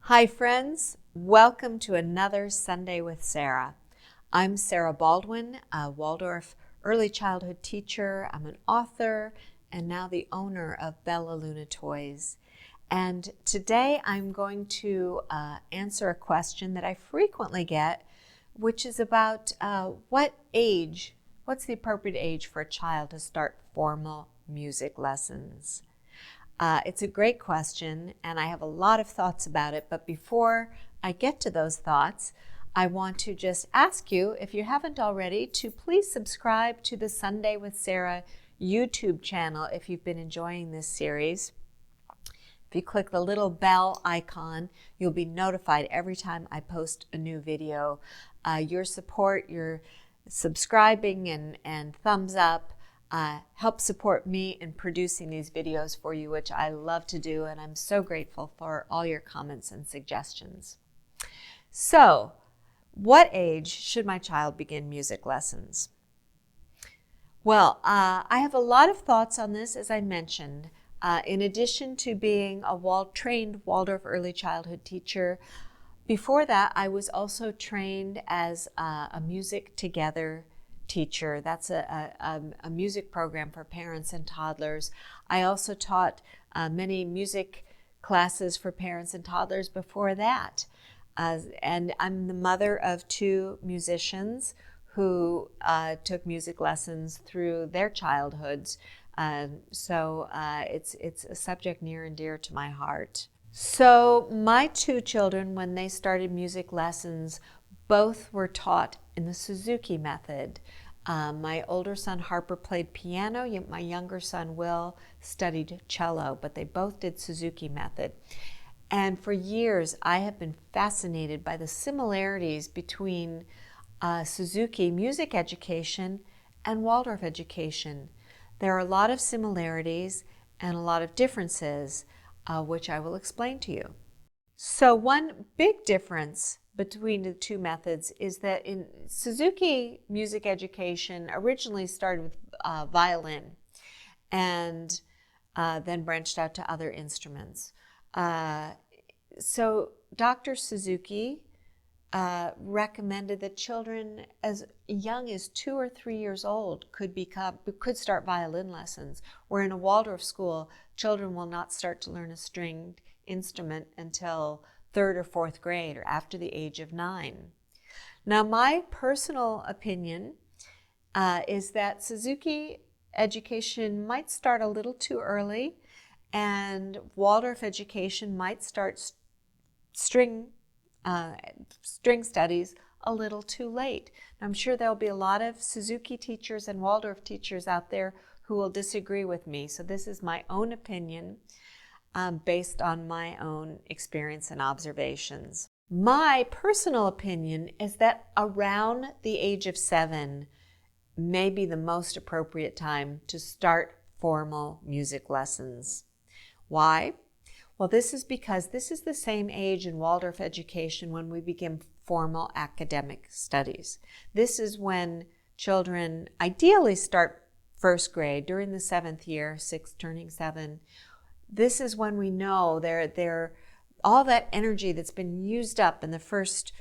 Hi friends, welcome to another Sunday with Sarah. I'm Sarah Baldwin, a Waldorf early childhood teacher. I'm an author and now the owner of Bella Luna Toys. And today I'm going to answer a question that I frequently get, which is about what's the appropriate age for a child to start formal music lessons? It's a great question, and I have a lot of thoughts about it. But before I get to those thoughts, I want to just ask you, if you haven't already, to please subscribe to the Sunday with Sarah YouTube channel if you've been enjoying this series. If you click the little bell icon, you'll be notified every time I post a new video. Your support, your subscribing and thumbs up, help support me in producing these videos for you, which I love to do, and I'm so grateful for all your comments and suggestions. So, what age should my child begin music lessons? Well, I have a lot of thoughts on this, as I mentioned. In addition to being a trained Waldorf early childhood teacher, before that I was also trained as a Music Together teacher. That's a music program for parents and toddlers. I also taught many music classes for parents and toddlers before that. And I'm the mother of two musicians who took music lessons through their childhoods. So it's a subject near and dear to my heart. So my two children, when they started music lessons, both were taught in the Suzuki method. My older son Harper played piano. My younger son Will studied cello, but they both did Suzuki method. And for years, I have been fascinated by the similarities between Suzuki music education and Waldorf education. There are a lot of similarities and a lot of differences, which I will explain to you. So one big difference between the two methods is that in Suzuki music education originally started with violin and then branched out to other instruments. So Dr. Suzuki recommended that children as young as 2 or 3 years old could start violin lessons, where in a Waldorf school, children will not start to learn a stringed instrument until 3rd or 4th grade, or after the age of 9. Now, my personal opinion is that Suzuki education might start a little too early, and Waldorf education might start string studies a little too late. I'm sure there'll be a lot of Suzuki teachers and Waldorf teachers out there who will disagree with me. So this is my own opinion based on my own experience and observations. My personal opinion is that around the age of 7 may be the most appropriate time to start formal music lessons. Why? Well, this is because this is the same age in Waldorf education when we begin formal academic studies. This is when children ideally start 1st grade during the 7th year, 6 turning 7. This is when we know they're all that energy that's been used up in the first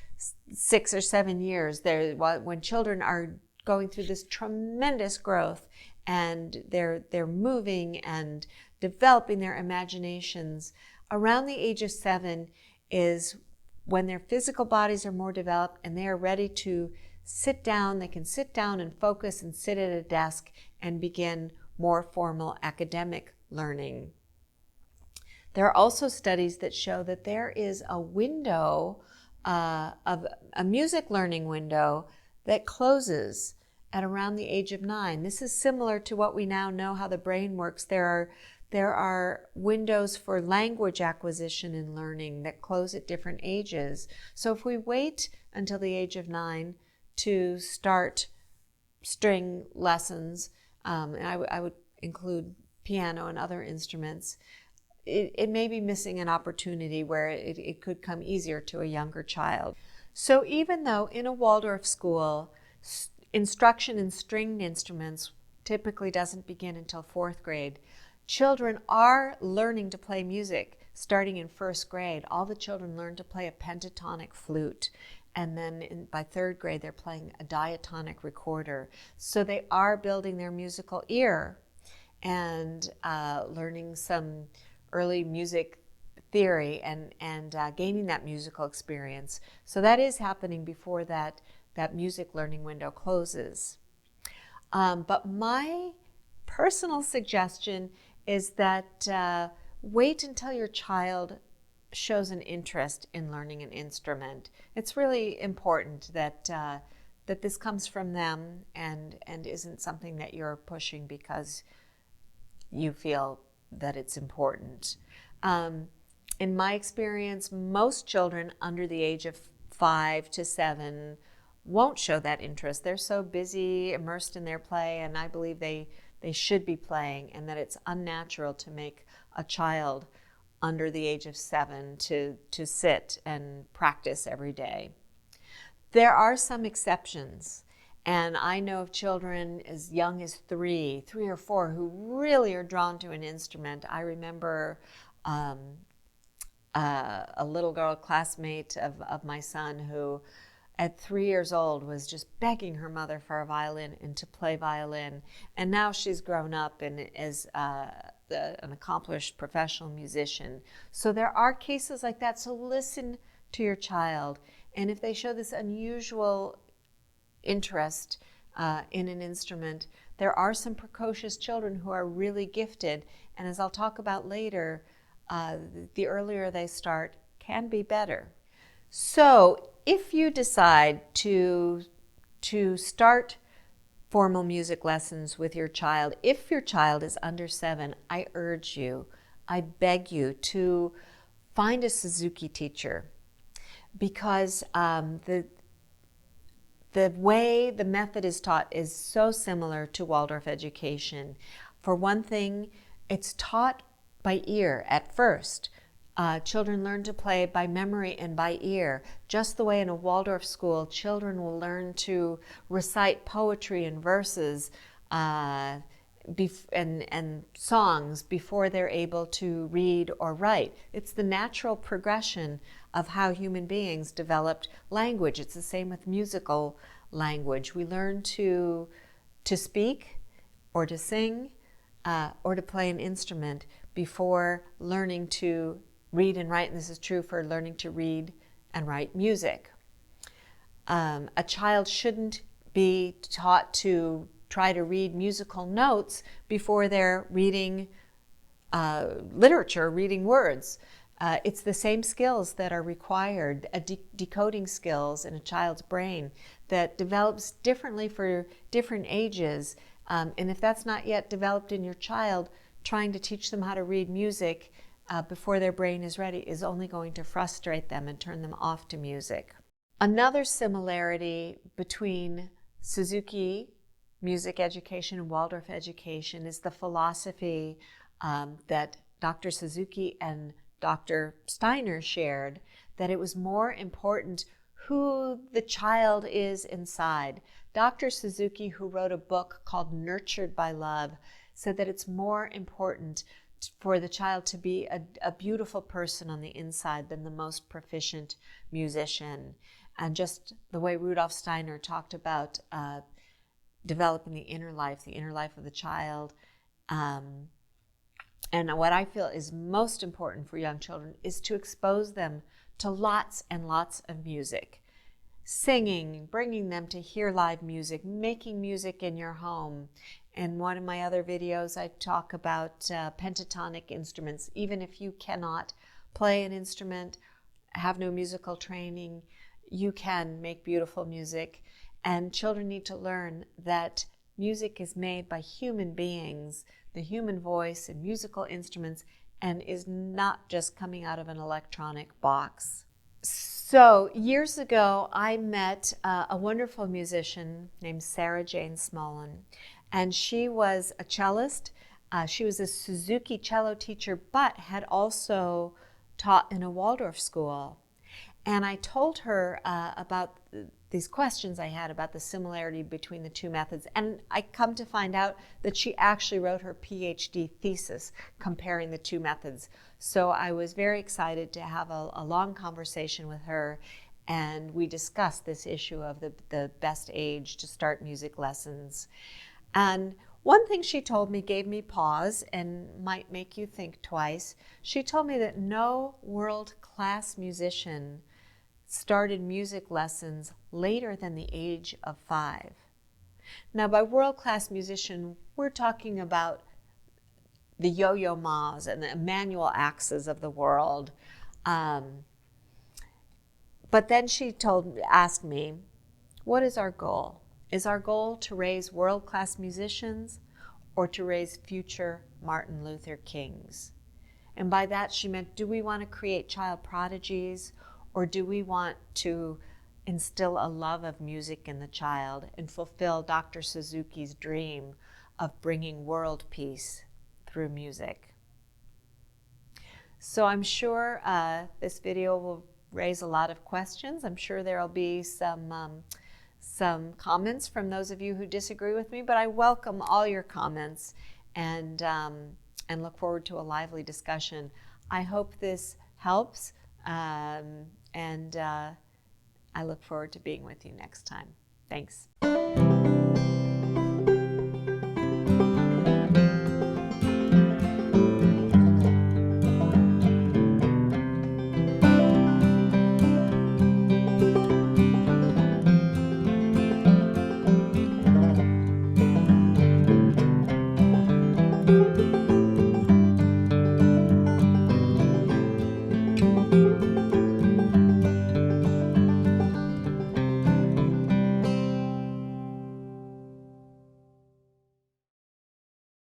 6 or 7 years, when children are going through this tremendous growth and they're moving and developing their imaginations. Around the age of 7 is when their physical bodies are more developed and they are ready to sit down. They can sit down and focus and sit at a desk and begin more formal academic learning. There are also studies that show that there is a window, of a music learning window that closes at around the age of 9. This is similar to what we now know how the brain works. There are windows for language acquisition and learning that close at different ages. So if we wait until the age of 9 to start string lessons, and I would include piano and other instruments, it may be missing an opportunity where it could come easier to a younger child. So even though in a Waldorf school, instruction in stringed instruments typically doesn't begin until 4th grade, Children are learning to play music starting in first grade. All the children learn to play a pentatonic flute. And then by third grade, they're playing a diatonic recorder. So they are building their musical ear and learning some early music theory and gaining that musical experience. So that is happening before that music learning window closes. But my personal suggestion is that wait until your child shows an interest in learning an instrument. It's really important that this comes from them and isn't something that you're pushing because you feel that it's important. In my experience, most children under the age of 5 to 7 won't show that interest. They're so busy, immersed in their play, and I believe they should be playing, and that it's unnatural to make a child under the age of 7 to sit and practice every day. There are some exceptions, and I know of children as young as 3 or 4 who really are drawn to an instrument. I remember a little girl classmate of my son who at 3 years old was just begging her mother for a violin and to play violin. And now she's grown up and is an accomplished professional musician. So there are cases like that. So listen to your child. And if they show this unusual interest in an instrument, there are some precocious children who are really gifted. And as I'll talk about later, the earlier they start can be better. So if you decide to start formal music lessons with your child, if your child is under 7, I urge you, I beg you to find a Suzuki teacher, because the way the method is taught is so similar to Waldorf education. For one thing, it's taught by ear at first. Children learn to play by memory and by ear. Just the way in a Waldorf school, children will learn to recite poetry and verses and songs before they're able to read or write. It's the natural progression of how human beings developed language. It's the same with musical language. We learn to speak or to sing or to play an instrument before learning to read and write, and this is true for learning to read and write music. A child shouldn't be taught to try to read musical notes before they're reading literature, reading words. It's the same skills that are required, decoding skills in a child's brain that develops differently for different ages. And if that's not yet developed in your child, trying to teach them how to read music before their brain is ready is only going to frustrate them and turn them off to music. Another similarity between Suzuki music education and Waldorf education is the philosophy that Dr. Suzuki and Dr. Steiner shared, that it was more important who the child is inside. Dr. Suzuki, who wrote a book called Nurtured by Love, said that it's more important for the child to be a beautiful person on the inside than the most proficient musician. And just the way Rudolf Steiner talked about developing the inner life of the child. And what I feel is most important for young children is to expose them to lots and lots of music. Singing, bringing them to hear live music, making music in your home. In one of my other videos, I talk about pentatonic instruments. Even if you cannot play an instrument, have no musical training, you can make beautiful music. And children need to learn that music is made by human beings, the human voice and musical instruments, and is not just coming out of an electronic box. So years ago, I met a wonderful musician named Sarah Jane Smolin. And she was a cellist. She was a Suzuki cello teacher, but had also taught in a Waldorf school. And I told her about these questions I had about the similarity between the two methods. And I come to find out that she actually wrote her PhD thesis comparing the two methods. So I was very excited to have a long conversation with her, and we discussed this issue of the best age to start music lessons. And one thing she told me gave me pause and might make you think twice. She told me that no world-class musician started music lessons later than the age of 5. Now, by world-class musician, we're talking about the Yo-Yo Ma's and the Emanuel Axes of the world. But then she asked me, what is our goal? Is our goal to raise world-class musicians or to raise future Martin Luther Kings? And by that she meant, do we want to create child prodigies, or do we want to instill a love of music in the child and fulfill Dr. Suzuki's dream of bringing world peace through music? So I'm sure this video will raise a lot of questions. I'm sure there will be some comments from those of you who disagree with me, but I welcome all your comments and look forward to a lively discussion. I hope this helps. And I look forward to being with you next time. Thanks.